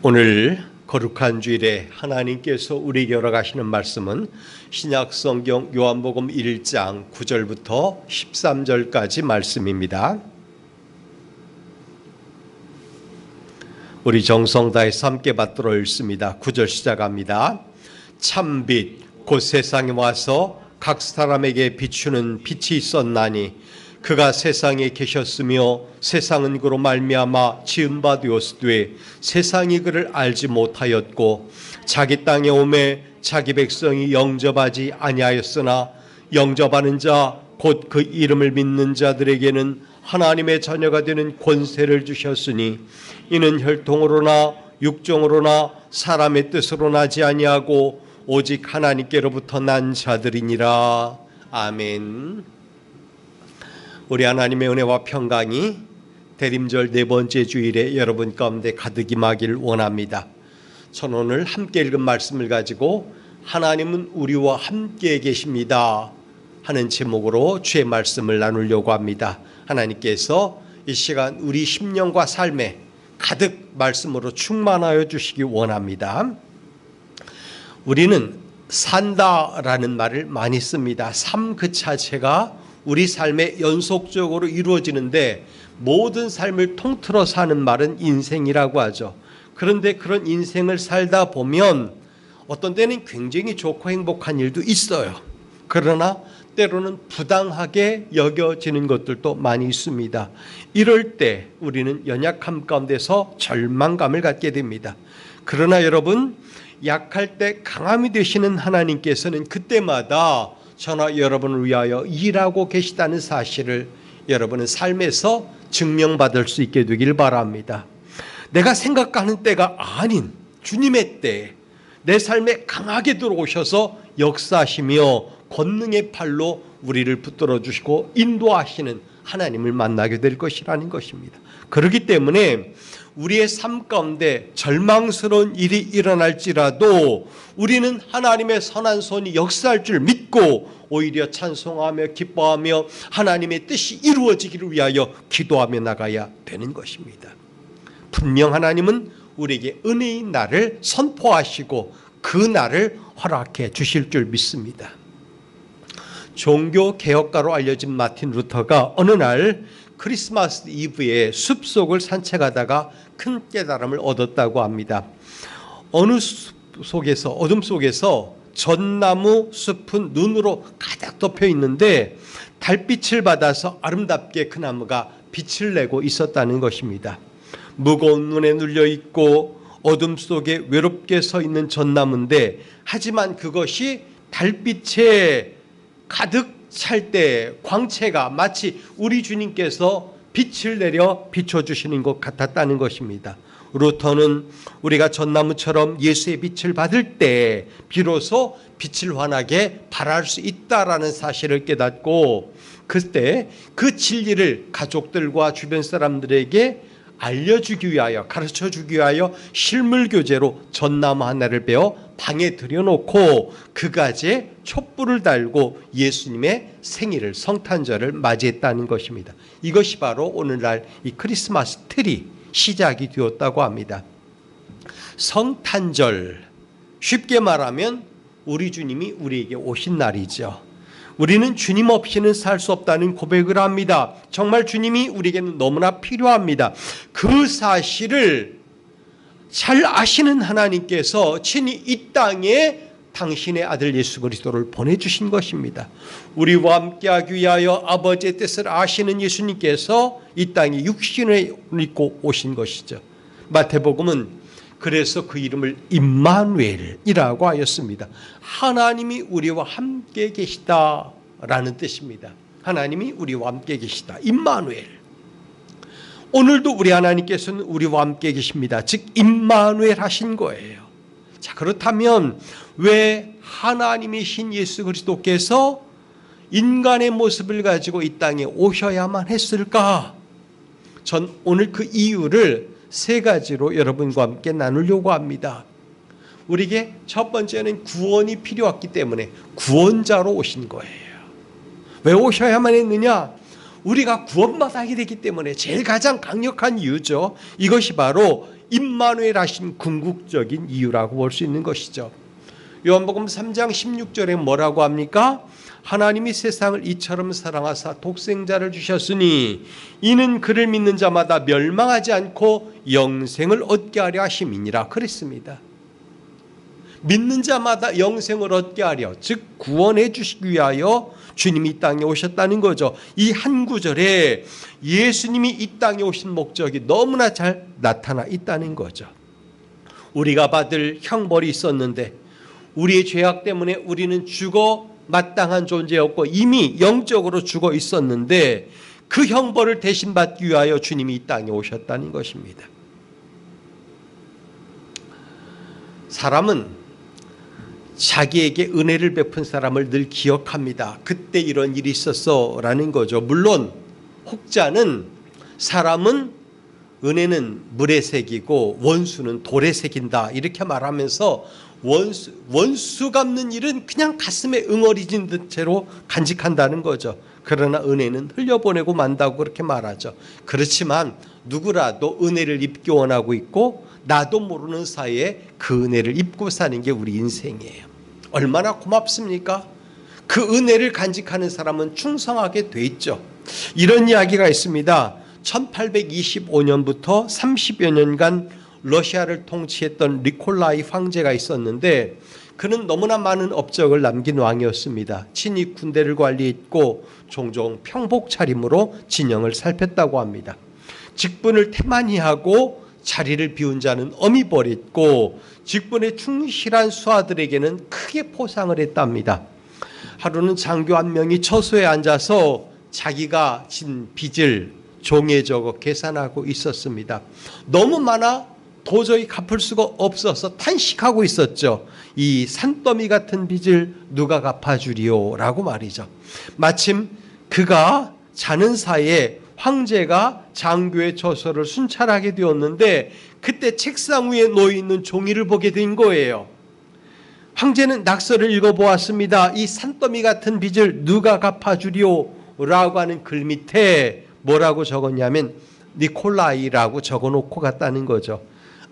오늘 거룩한 주일에 하나님께서 우리에게 열어가시는 말씀은 신약성경 요한복음 1장 9절부터 13절까지 말씀입니다. 우리 정성 다해서 함께 받들어 읽습니다. 9절 시작합니다. 참빛 곧 세상에 와서 각 사람에게 비추는 빛이 있었나니 그가 세상에 계셨으며 세상은 그로 말미암아 지은 바 되었으되 세상이 그를 알지 못하였고 자기 땅에 오매 자기 백성이 영접하지 아니하였으나 영접하는 자 곧 그 이름을 믿는 자들에게는 하나님의 자녀가 되는 권세를 주셨으니 이는 혈통으로나 육정으로나 사람의 뜻으로 나지 아니하고 오직 하나님께로부터 난 자들이니라. 아멘. 우리 하나님의 은혜와 평강이 대림절 네 번째 주일에 여러분 가운데 가득 임하기를 원합니다. 저는 오늘 함께 읽은 말씀을 가지고 하나님은 우리와 함께 계십니다 하는 제목으로 주의 말씀을 나누려고 합니다. 하나님께서 이 시간 우리 심령과 삶에 가득 말씀으로 충만하여 주시기 원합니다. 우리는 산다라는 말을 많이 씁니다. 삶 그 자체가 우리 삶에 연속적으로 이루어지는데 모든 삶을 통틀어 사는 말은 인생이라고 하죠. 그런데 그런 인생을 살다 보면 어떤 때는 굉장히 좋고 행복한 일도 있어요. 그러나 때로는 부당하게 여겨지는 것들도 많이 있습니다. 이럴 때 우리는 연약함 가운데서 절망감을 갖게 됩니다. 그러나 여러분, 약할 때 강함이 되시는 하나님께서는 그때마다 저나 여러분을 위하여 일하고 계시다는 사실을 여러분은 삶에서 증명받을 수 있게 되길 바랍니다. 내가 생각하는 때가 아닌 주님의 때에 내 삶에 강하게 들어오셔서 역사하시며 권능의 팔로 우리를 붙들어 주시고 인도하시는 하나님을 만나게 될 것이라는 것입니다. 그렇기 때문에 우리의 삶 가운데 절망스러운 일이 일어날지라도 우리는 하나님의 선한 손이 역사할 줄 믿고 오히려 찬송하며 기뻐하며 하나님의 뜻이 이루어지기를 위하여 기도하며 나가야 되는 것입니다. 분명 하나님은 우리에게 은혜의 날을 선포하시고 그 날을 허락해 주실 줄 믿습니다. 종교개혁가로 알려진 마틴 루터가 어느 날 크리스마스 이브에 숲속을 산책하다가 큰 깨달음을 얻었다고 합니다. 어느 어둠 속에서 전나무 숲은 눈으로 가득 덮여 있는데 달빛을 받아서 아름답게 그 나무가 빛을 내고 있었다는 것입니다. 무거운 눈에 눌려 있고 어둠 속에 외롭게 서 있는 전나무인데 하지만 그것이 달빛에 가득 찰 때 광채가 마치 우리 주님께서 빛을 내려 비춰주시는 것 같았다는 것입니다. 루터는 우리가 전나무처럼 예수의 빛을 받을 때 비로소 빛을 환하게 발할 수 있다라는 사실을 깨닫고 그때 그 진리를 가족들과 주변 사람들에게 알려주기 위하여 가르쳐주기 위하여 실물교제로 전나무 하나를 베어 방에 들여놓고 그 가지에 촛불을 달고 예수님의 생일을 성탄절을 맞이했다는 것입니다. 이것이 바로 오늘날 이 크리스마스 트리 시작이 되었다고 합니다. 성탄절, 쉽게 말하면 우리 주님이 우리에게 오신 날이죠. 우리는 주님 없이는 살 수 없다는 고백을 합니다. 정말 주님이 우리에게는 너무나 필요합니다. 그 사실을 잘 아시는 하나님께서 친히 이 땅에 당신의 아들 예수 그리스도를 보내주신 것입니다. 우리와 함께하기 위하여 아버지의 뜻을 아시는 예수님께서 이 땅에 육신을 입고 오신 것이죠. 마태복음은 그래서 그 이름을 임마누엘이라고 하였습니다. 하나님이 우리와 함께 계시다라는 뜻입니다. 하나님이 우리와 함께 계시다. 임마누엘. 오늘도 우리 하나님께서는 우리와 함께 계십니다. 즉 임마누엘 하신 거예요. 자, 그렇다면 왜 하나님이신 예수 그리스도께서 인간의 모습을 가지고 이 땅에 오셔야만 했을까? 전 오늘 그 이유를 세 가지로 여러분과 함께 나누려고 합니다. 우리에게 첫 번째는 구원이 필요했기 때문에 구원자로 오신 거예요. 왜 오셔야만 했느냐? 우리가 구원받아야 되기 때문에 제일 가장 강력한 이유죠. 이것이 바로 임마누엘 하신 궁극적인 이유라고 볼 수 있는 것이죠. 요한복음 3장 16절에 뭐라고 합니까? 하나님이 세상을 이처럼 사랑하사 독생자를 주셨으니 이는 그를 믿는 자마다 멸망하지 않고 영생을 얻게 하려 하심이니라 그랬습니다. 믿는 자마다 영생을 얻게 하려, 즉 구원해 주시기 위하여 주님이 이 땅에 오셨다는 거죠. 이 한 구절에 예수님이 이 땅에 오신 목적이 너무나 잘 나타나 있다는 거죠. 우리가 받을 형벌이 있었는데 우리의 죄악 때문에 우리는 죽어 마땅한 존재였고 이미 영적으로 죽어 있었는데 그 형벌을 대신 받기 위하여 주님이 이 땅에 오셨다는 것입니다. 사람은 자기에게 은혜를 베푼 사람을 늘 기억합니다. 그때 이런 일이 있었어 라는 거죠. 물론 혹자는 사람은 은혜는 물에 새기고 원수는 돌에 새긴다 이렇게 말하면서 원수 갚는 일은 그냥 가슴에 응어리진 채로 간직한다는 거죠. 그러나 은혜는 흘려보내고 만다고 그렇게 말하죠. 그렇지만 누구라도 은혜를 입기 원하고 있고 나도 모르는 사이에 그 은혜를 입고 사는 게 우리 인생이에요. 얼마나 고맙습니까? 그 은혜를 간직하는 사람은 충성하게 돼 있죠. 이런 이야기가 있습니다. 1825년부터 30여 년간 러시아를 통치했던 니콜라이 황제가 있었는데 그는 너무나 많은 업적을 남긴 왕이었습니다. 친히 군대를 관리했고 종종 평복 차림으로 진영을 살폈다고 합니다. 직분을 태만히하고 자리를 비운 자는 엄히 버렸고 직분에 충실한 수하들에게는 크게 포상을 했답니다. 하루는 장교 한 명이 처소에 앉아서 자기가 진 빚을 종이에 적어 계산하고 있었습니다. 너무 많아 도저히 갚을 수가 없어서 탄식하고 있었죠. 이 산더미 같은 빚을 누가 갚아주리요? 라고 말이죠. 마침 그가 자는 사이에 황제가 장교의 처소를 순찰하게 되었는데 그때 책상 위에 놓여있는 종이를 보게 된 거예요. 황제는 낙서를 읽어보았습니다. 이 산더미 같은 빚을 누가 갚아주리요? 라고 하는 글 밑에 뭐라고 적었냐면 니콜라이라고 적어놓고 갔다는 거죠.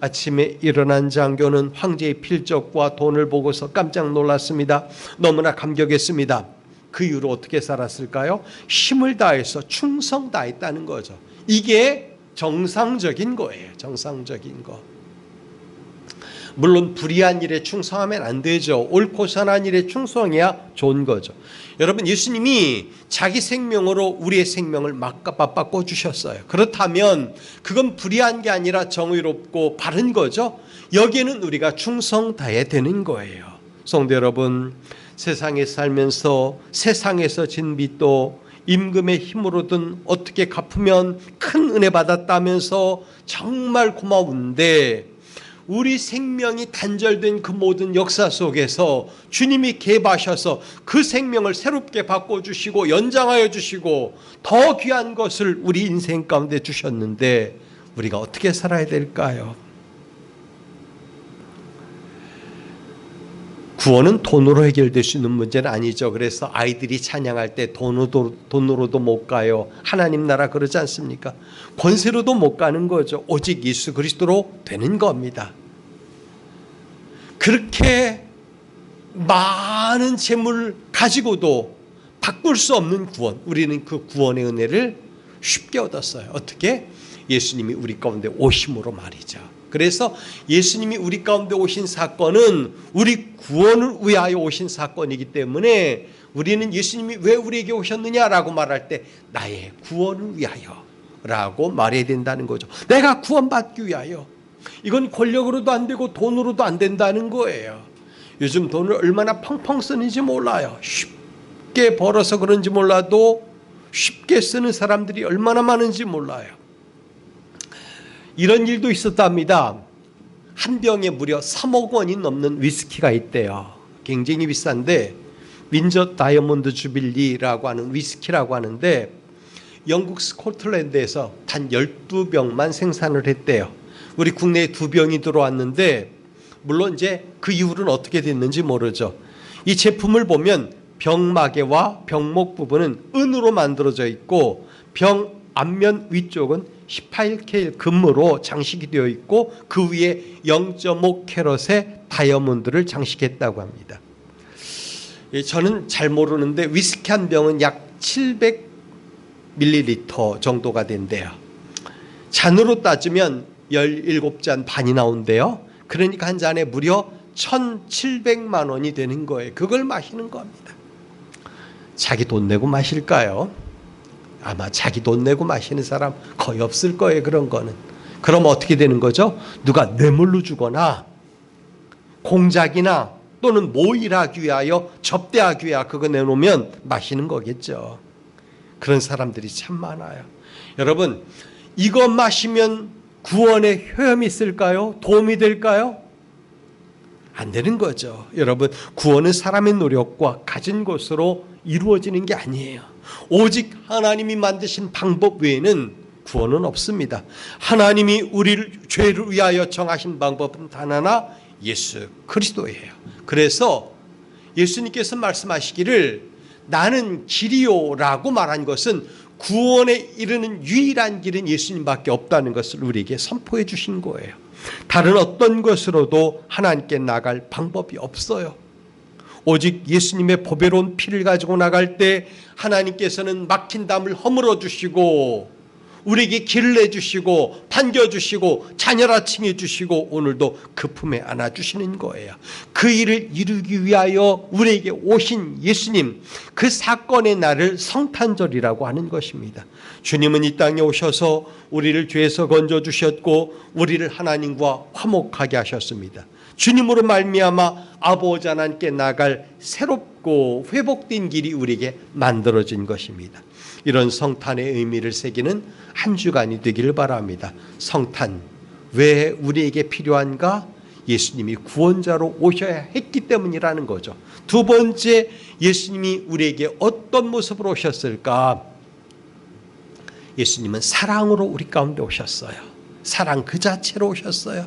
아침에 일어난 장교는 황제의 필적과 돈을 보고서 깜짝 놀랐습니다. 너무나 감격했습니다. 그 이후로 어떻게 살았을까요? 힘을 다해서 충성 다했다는 거죠. 이게 정상적인 거예요. 정상적인 거. 물론 불의한 일에 충성하면 안 되죠. 옳고 선한 일에 충성해야 좋은 거죠. 여러분, 예수님이 자기 생명으로 우리의 생명을 맞바꿔 주셨어요. 그렇다면 그건 불의한 게 아니라 정의롭고 바른 거죠. 여기에는 우리가 충성 다해야 되는 거예요. 성도 여러분, 세상에 살면서 세상에서 진 빚도 임금의 힘으로든 어떻게 갚으면 큰 은혜 받았다면서 정말 고마운데 우리 생명이 단절된 그 모든 역사 속에서 주님이 개입하셔서 그 생명을 새롭게 바꿔주시고 연장하여 주시고 더 귀한 것을 우리 인생 가운데 주셨는데 우리가 어떻게 살아야 될까요? 구원은 돈으로 해결될 수 있는 문제는 아니죠. 그래서 아이들이 찬양할 때 돈으로도 못 가요. 하나님 나라 그러지 않습니까? 권세로도 못 가는 거죠. 오직 예수 그리스도로 되는 겁니다. 그렇게 많은 재물 가지고도 바꿀 수 없는 구원, 우리는 그 구원의 은혜를 쉽게 얻었어요. 어떻게? 예수님이 우리 가운데 오심으로 말이죠. 그래서 예수님이 우리 가운데 오신 사건은 우리 구원을 위하여 오신 사건이기 때문에 우리는 예수님이 왜 우리에게 오셨느냐라고 말할 때 나의 구원을 위하여 라고 말해야 된다는 거죠. 내가 구원받기 위하여. 이건 권력으로도 안 되고 돈으로도 안 된다는 거예요. 요즘 돈을 얼마나 펑펑 쓰는지 몰라요. 쉽게 벌어서 그런지 몰라도 쉽게 쓰는 사람들이 얼마나 많은지 몰라요. 이런 일도 있었답니다. 한 병에 무려 3억 원이 넘는 위스키가 있대요. 굉장히 비싼데 윈저 다이아몬드 주빌리라고 하는 위스키라고 하는데 영국 스코틀랜드에서 단 12병만 생산을 했대요. 우리 국내에 2병이 들어왔는데 물론 이제 그 이후로는 어떻게 됐는지 모르죠. 이 제품을 보면 병마개와 병목 부분은 은으로 만들어져 있고 병 앞면 위쪽은 18K 금으로 장식이 되어 있고 그 위에 0.5캐럿의 다이아몬드를 장식했다고 합니다. 저는 잘 모르는데 위스키 한 병은 약 700ml 정도가 된대요. 잔으로 따지면 17잔 반이 나온대요. 그러니까 한 잔에 무려 1,700만 원이 되는 거예요. 그걸 마시는 겁니다. 자기 돈 내고 마실까요? 아마 자기 돈 내고 마시는 사람 거의 없을 거예요. 그런 거는. 그럼 어떻게 되는 거죠? 누가 뇌물로 주거나 공작이나 또는 모일하기 위하여 접대하기 위하여 그거 내놓으면 마시는 거겠죠. 그런 사람들이 참 많아요. 여러분, 이거 마시면 구원에 효험이 있을까요? 도움이 될까요? 안 되는 거죠. 여러분, 구원은 사람의 노력과 가진 것으로 이루어지는 게 아니에요. 오직 하나님이 만드신 방법 외에는 구원은 없습니다. 하나님이 우리를 죄를 위하여 정하신 방법은 단 하나, 예수 그리스도예요. 그래서 예수님께서 말씀하시기를 나는 길이요라고 말한 것은 구원에 이르는 유일한 길은 예수님밖에 없다는 것을 우리에게 선포해 주신 거예요. 다른 어떤 것으로도 하나님께 나갈 방법이 없어요. 오직 예수님의 보배로운 피를 가지고 나갈 때 하나님께서는 막힌 담을 허물어 주시고 우리에게 길을 내주시고 반겨주시고 자녀라 칭해주시고 오늘도 그 품에 안아주시는 거예요. 그 일을 이루기 위하여 우리에게 오신 예수님, 그 사건의 날을 성탄절이라고 하는 것입니다. 주님은 이 땅에 오셔서 우리를 죄에서 건져주셨고 우리를 하나님과 화목하게 하셨습니다. 주님으로 말미암아 아버지 하나님께 나갈 새롭고 회복된 길이 우리에게 만들어진 것입니다. 이런 성탄의 의미를 새기는 한 주간이 되기를 바랍니다. 성탄, 왜 우리에게 필요한가? 예수님이 구원자로 오셔야 했기 때문이라는 거죠. 두 번째, 예수님이 우리에게 어떤 모습으로 오셨을까? 예수님은 사랑으로 우리 가운데 오셨어요. 사랑 그 자체로 오셨어요.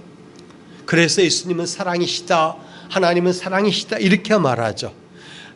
그래서 예수님은 사랑이시다, 하나님은 사랑이시다 이렇게 말하죠.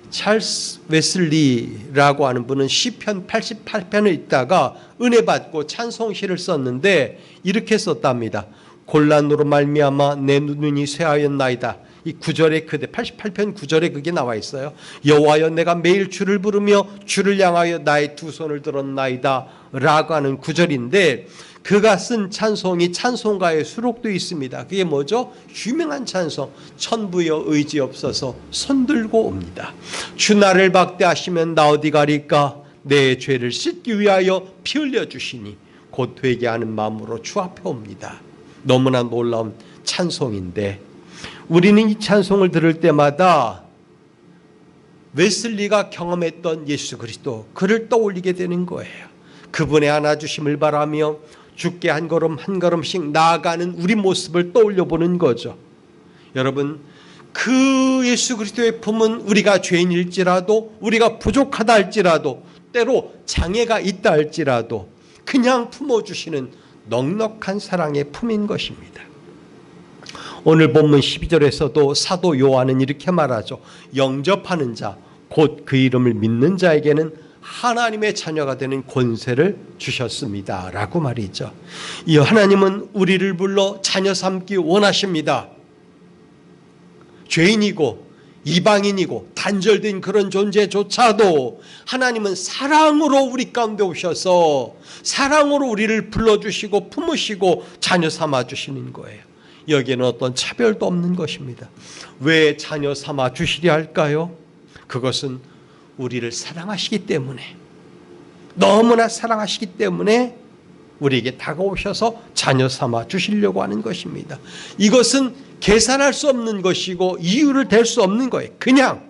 찰스 웨슬리라고 하는 분은 시편 88편을 읽다가 은혜 받고 찬송시를 썼는데 이렇게 썼답니다. 곤란으로 말미암아 내 눈이 쇠하였나이다. 이 9절에 88편 9절에 그게 나와 있어요. 여호와여 내가 매일 주를 부르며 주를 향하여 나의 두 손을 들었나이다 라고 하는 9절인데 그가 쓴 찬송이 찬송가에 수록되어 있습니다. 그게 뭐죠? 유명한 찬송, 천부여 의지없어서 손들고 옵니다. 주 나를 박대하시면 나 어디 가리까? 내 죄를 씻기 위하여 피 흘려주시니 곧 회개하는 마음으로 주 앞에 옵니다. 너무나 놀라운 찬송인데 우리는 이 찬송을 들을 때마다 웨슬리가 경험했던 예수 그리스도, 그를 떠올리게 되는 거예요. 그분의 안아주심을 바라며 주께 한 걸음 한 걸음씩 나아가는 우리 모습을 떠올려 보는 거죠. 여러분, 그 예수 그리스도의 품은 우리가 죄인일지라도, 우리가 부족하다 할지라도, 때로 장애가 있다 할지라도 그냥 품어주시는 넉넉한 사랑의 품인 것입니다. 오늘 본문 12절에서도 사도 요한은 이렇게 말하죠. 영접하는 자, 곧 그 이름을 믿는 자에게는 하나님의 자녀가 되는 권세를 주셨습니다 라고 말이죠. 이 하나님은 우리를 불러 자녀 삼기 원하십니다. 죄인이고 이방인이고 단절된 그런 존재조차도 하나님은 사랑으로 우리 가운데 오셔서 사랑으로 우리를 불러주시고 품으시고 자녀 삼아주시는 거예요. 여기에는 어떤 차별도 없는 것입니다. 왜 자녀 삼아 주시려 할까요? 그것은 우리를 사랑하시기 때문에, 너무나 사랑하시기 때문에 우리에게 다가오셔서 자녀 삼아 주시려고 하는 것입니다. 이것은 계산할 수 없는 것이고 이유를 댈 수 없는 거예요. 그냥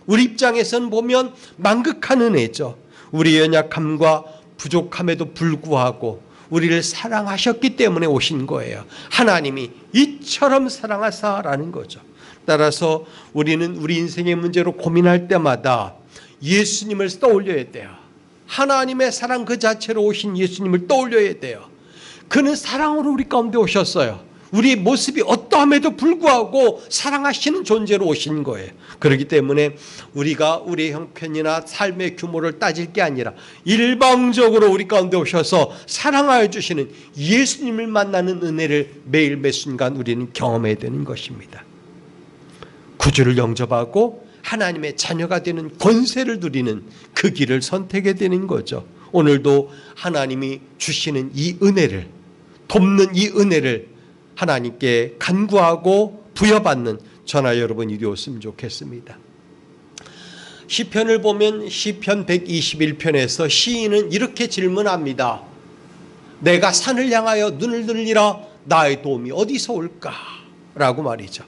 우리 입장에서는 보면 만극한 은혜죠. 우리의 연약함과 부족함에도 불구하고 우리를 사랑하셨기 때문에 오신 거예요. 하나님이 이처럼 사랑하사라는 거죠. 따라서 우리는 우리 인생의 문제로 고민할 때마다 예수님을 떠올려야 돼요. 하나님의 사랑 그 자체로 오신 예수님을 떠올려야 돼요. 그는 사랑으로 우리 가운데 오셨어요. 우리의 모습이 어떠한 그러함에도 불구하고 사랑하시는 존재로 오신 거예요. 그렇기 때문에 우리가 우리의 형편이나 삶의 규모를 따질 게 아니라 일방적으로 우리 가운데 오셔서 사랑하여 주시는 예수님을 만나는 은혜를 매일 매 순간 우리는 경험해야 되는 것입니다. 구주를 영접하고 하나님의 자녀가 되는 권세를 누리는 그 길을 선택해야 되는 거죠. 오늘도 하나님이 주시는 이 은혜를, 돕는 이 은혜를 하나님께 간구하고 부여받는 저나 여러분이 되었으면 좋겠습니다. 시편을 보면 시편 121편에서 시인은 이렇게 질문합니다. 내가 산을 향하여 눈을 들리라 나의 도움이 어디서 올까? 라고 말이죠.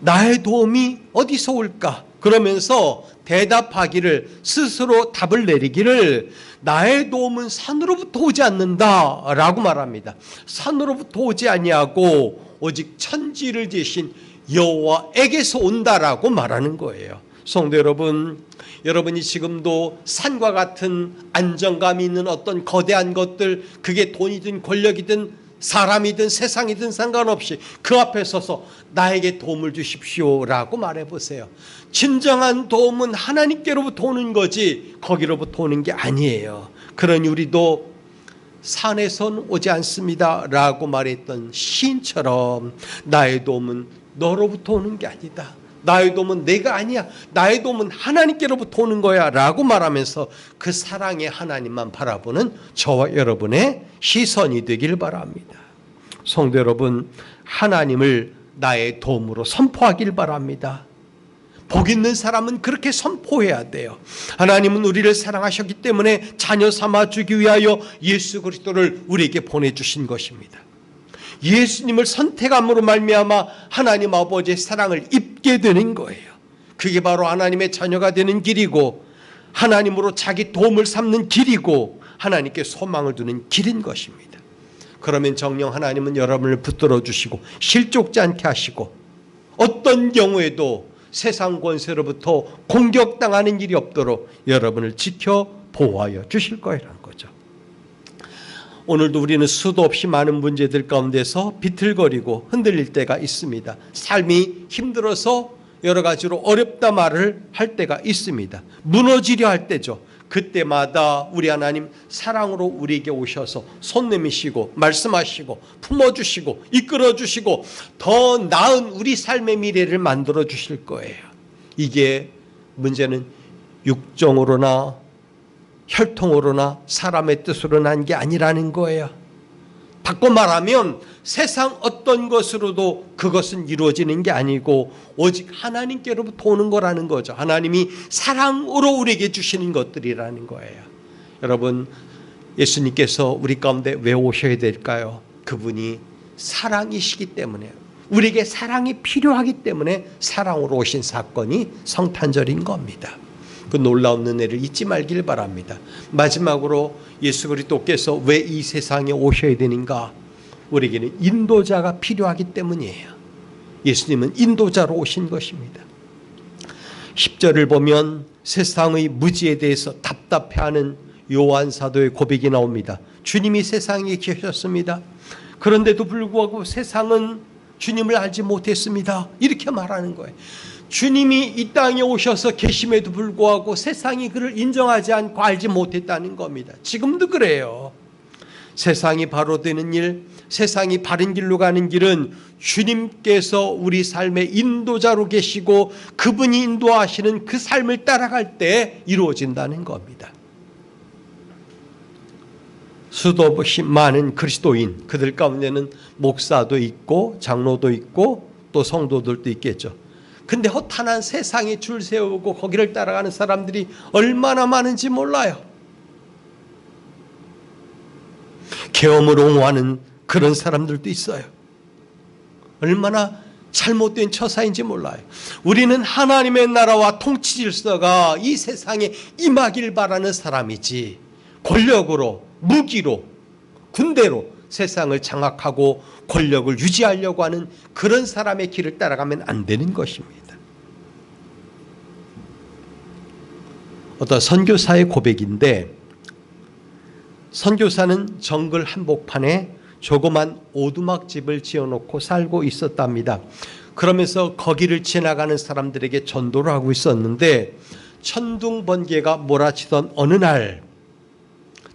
나의 도움이 어디서 올까? 그러면서 대답하기를, 스스로 답을 내리기를, 나의 도움은 산으로부터 오지 않는다 라고 말합니다. 산으로부터 오지 아니하고 오직 천지를 지으신 여호와에게서 온다라고 말하는 거예요. 성도 여러분, 여러분이 지금도 산과 같은 안정감이 있는 어떤 거대한 것들, 그게 돈이든 권력이든 사람이든 세상이든 상관없이 그 앞에 서서 나에게 도움을 주십시오라고 말해보세요. 진정한 도움은 하나님께로부터 오는 거지 거기로부터 오는 게 아니에요. 그러니 우리도 산에선 오지 않습니다 라고 말했던 시인처럼 나의 도움은 너로부터 오는 게 아니다. 나의 도움은 내가 아니야. 나의 도움은 하나님께로부터 오는 거야 라고 말하면서 그 사랑의 하나님만 바라보는 저와 여러분의 시선이 되길 바랍니다. 성도 여러분, 하나님을 나의 도움으로 선포하길 바랍니다. 복 있는 사람은 그렇게 선포해야 돼요. 하나님은 우리를 사랑하셨기 때문에 자녀 삼아 주기 위하여 예수 그리스도를 우리에게 보내주신 것입니다. 예수님을 선택함으로 말미암아 하나님 아버지의 사랑을 입게 되는 거예요. 그게 바로 하나님의 자녀가 되는 길이고 하나님으로 자기 도움을 삼는 길이고 하나님께 소망을 두는 길인 것입니다. 그러면 정녕 하나님은 여러분을 붙들어 주시고 실족지 않게 하시고 어떤 경우에도 세상 권세로부터 공격당하는 일이 없도록 여러분을 지켜 보호하여 주실 거라는 거죠. 오늘도 우리는 수도 없이 많은 문제들 가운데서 비틀거리고 흔들릴 때가 있습니다. 삶이 힘들어서 여러 가지로 어렵다 말을 할 때가 있습니다. 무너지려 할 때죠. 그때마다 우리 하나님 사랑으로 우리에게 오셔서 손 내미시고 말씀하시고 품어주시고 이끌어주시고 더 나은 우리 삶의 미래를 만들어 주실 거예요. 이게 문제는 육정으로나 혈통으로나 사람의 뜻으로 난 게 아니라는 거예요. 바꿔 말하면 세상 어떤 것으로도 그것은 이루어지는 게 아니고 오직 하나님께로부터 오는 거라는 거죠. 하나님이 사랑으로 우리에게 주시는 것들이라는 거예요. 여러분, 예수님께서 우리 가운데 왜 오셔야 될까요? 그분이 사랑이시기 때문에, 우리에게 사랑이 필요하기 때문에 사랑으로 오신 사건이 성탄절인 겁니다. 그 놀라운 은혜를 잊지 말길 바랍니다. 마지막으로 예수 그리스도께서 왜 이 세상에 오셔야 되는가? 우리에게는 인도자가 필요하기 때문이에요. 예수님은 인도자로 오신 것입니다. 10절을 보면 세상의 무지에 대해서 답답해하는 요한 사도의 고백이 나옵니다. 주님이 세상에 계셨습니다. 그런데도 불구하고 세상은 주님을 알지 못했습니다. 이렇게 말하는 거예요. 주님이 이 땅에 오셔서 계심에도 불구하고 세상이 그를 인정하지 않고 알지 못했다는 겁니다. 지금도 그래요. 세상이 바로 되는 일, 세상이 바른 길로 가는 길은 주님께서 우리 삶의 인도자로 계시고 그분이 인도하시는 그 삶을 따라갈 때 이루어진다는 겁니다. 수도 없이 많은 그리스도인, 그들 가운데는 목사도 있고 장로도 있고 또 성도들도 있겠죠. 근데 허탄한 세상에 줄 세우고 거기를 따라가는 사람들이 얼마나 많은지 몰라요. 계엄을 옹호하는 그런 사람들도 있어요. 얼마나 잘못된 처사인지 몰라요. 우리는 하나님의 나라와 통치 질서가 이 세상에 임하길 바라는 사람이지 권력으로, 무기로, 군대로 세상을 장악하고 권력을 유지하려고 하는 그런 사람의 길을 따라가면 안 되는 것입니다. 어떤 선교사의 고백인데, 선교사는 정글 한복판에 조그만 오두막집을 지어놓고 살고 있었답니다. 그러면서 거기를 지나가는 사람들에게 전도를 하고 있었는데 천둥번개가 몰아치던 어느 날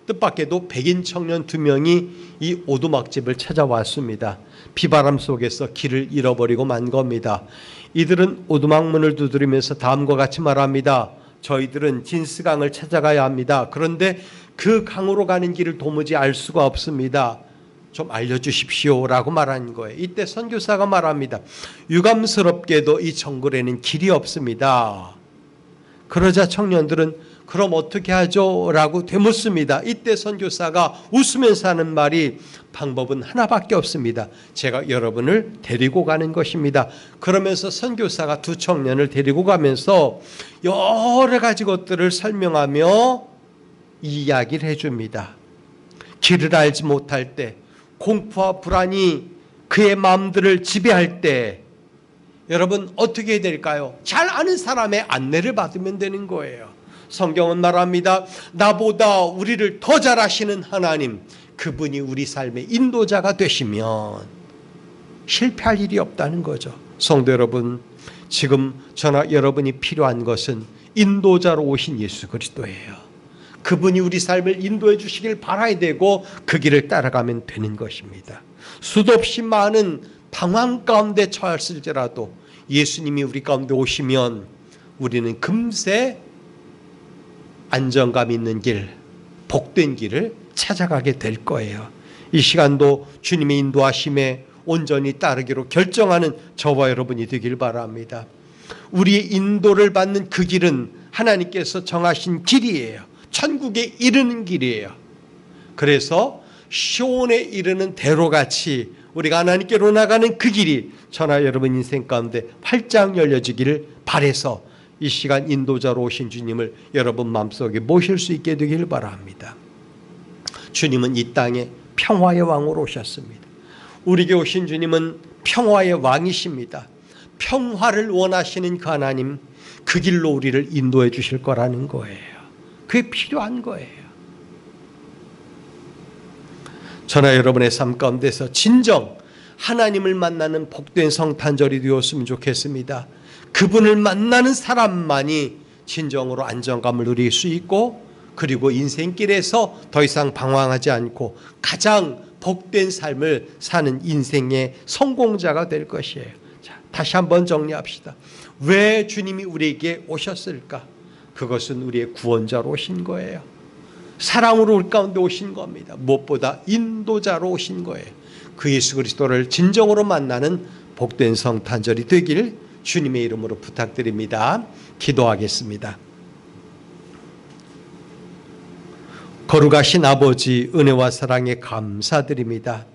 뜻밖에도 백인 청년 2명이 이 오두막집을 찾아왔습니다. 비바람 속에서 길을 잃어버리고 만 겁니다. 이들은 오두막문을 두드리면서 다음과 같이 말합니다. 저희들은 진스강을 찾아가야 합니다. 그런데 그 강으로 가는 길을 도무지 알 수가 없습니다. 좀 알려주십시오 라고 말하는 거예요. 이때 선교사가 말합니다. 유감스럽게도 이 정글에는 길이 없습니다. 그러자 청년들은 그럼 어떻게 하죠? 라고 되묻습니다. 이때 선교사가 웃으면서 하는 말이 방법은 하나밖에 없습니다. 제가 여러분을 데리고 가는 것입니다. 그러면서 선교사가 2 청년을 데리고 가면서 여러 가지 것들을 설명하며 이야기를 해줍니다. 길을 알지 못할 때, 공포와 불안이 그의 마음들을 지배할 때 여러분 어떻게 해야 될까요? 잘 아는 사람의 안내를 받으면 되는 거예요. 성경은 말합니다. 나보다 우리를 더 잘 아시는 하나님, 그분이 우리 삶의 인도자가 되시면 실패할 일이 없다는 거죠. 성도 여러분, 지금 저나 여러분이 필요한 것은 인도자로 오신 예수 그리스도예요. 그분이 우리 삶을 인도해 주시길 바라야 되고 그 길을 따라가면 되는 것입니다. 수도 없이 많은 방황 가운데 처했을지라도 예수님이 우리 가운데 오시면 우리는 금세 안정감 있는 길, 복된 길을 찾아가게 될 거예요. 이 시간도 주님의 인도하심에 온전히 따르기로 결정하는 저와 여러분이 되길 바랍니다. 우리의 인도를 받는 그 길은 하나님께서 정하신 길이에요. 천국에 이르는 길이에요. 그래서 시온에 이르는 대로같이 우리가 하나님께로 나가는 그 길이 저나 여러분 인생 가운데 활짝 열려지기를 바라서 이 시간 인도자로 오신 주님을 여러분 마음속에 모실 수 있게 되길 바랍니다. 주님은 이 땅에 평화의 왕으로 오셨습니다. 우리에게 오신 주님은 평화의 왕이십니다. 평화를 원하시는 그 하나님, 그 길로 우리를 인도해 주실 거라는 거예요. 그게 필요한 거예요. 저나 여러분의 삶 가운데서 진정 하나님을 만나는 복된 성탄절이 되었으면 좋겠습니다. 그분을 만나는 사람만이 진정으로 안정감을 누릴 수 있고 그리고 인생길에서 더 이상 방황하지 않고 가장 복된 삶을 사는 인생의 성공자가 될 것이에요. 자, 다시 한번 정리합시다. 왜 주님이 우리에게 오셨을까? 그것은 우리의 구원자로 오신 거예요. 사랑으로 우리 가운데 오신 겁니다. 무엇보다 인도자로 오신 거예요. 그 예수 그리스도를 진정으로 만나는 복된 성탄절이 되길 주님의 이름으로 부탁드립니다. 기도하겠습니다. 거룩하신 아버지, 은혜와 사랑에 감사드립니다.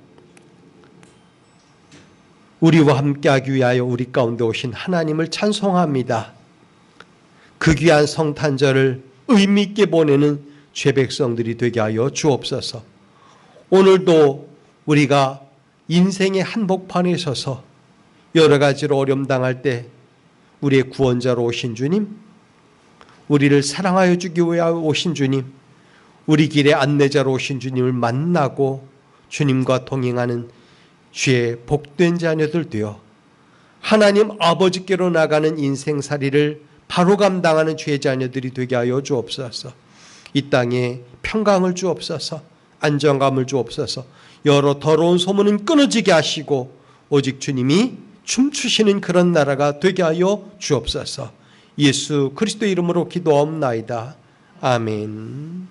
우리와 함께하기 위하여 우리 가운데 오신 하나님을 찬송합니다. 그 귀한 성탄절을 의미 있게 보내는 죄 백성들이 되게 하여 주옵소서. 오늘도 우리가 인생의 한복판에 서서 여러 가지로 어려움 당할 때 우리의 구원자로 오신 주님, 우리를 사랑하여 주기 위하여 오신 주님, 우리 길의 안내자로 오신 주님을 만나고 주님과 동행하는 주의 복된 자녀들 되어 하나님 아버지께로 나가는 인생살이를 바로 감당하는 주의 자녀들이 되게 하여 주옵소서. 이 땅에 평강을 주옵소서. 안정감을 주옵소서. 여러 더러운 소문은 끊어지게 하시고 오직 주님이 춤추시는 그런 나라가 되게 하여 주옵소서. 예수 그리스도 이름으로 기도하옵나이다. 아멘.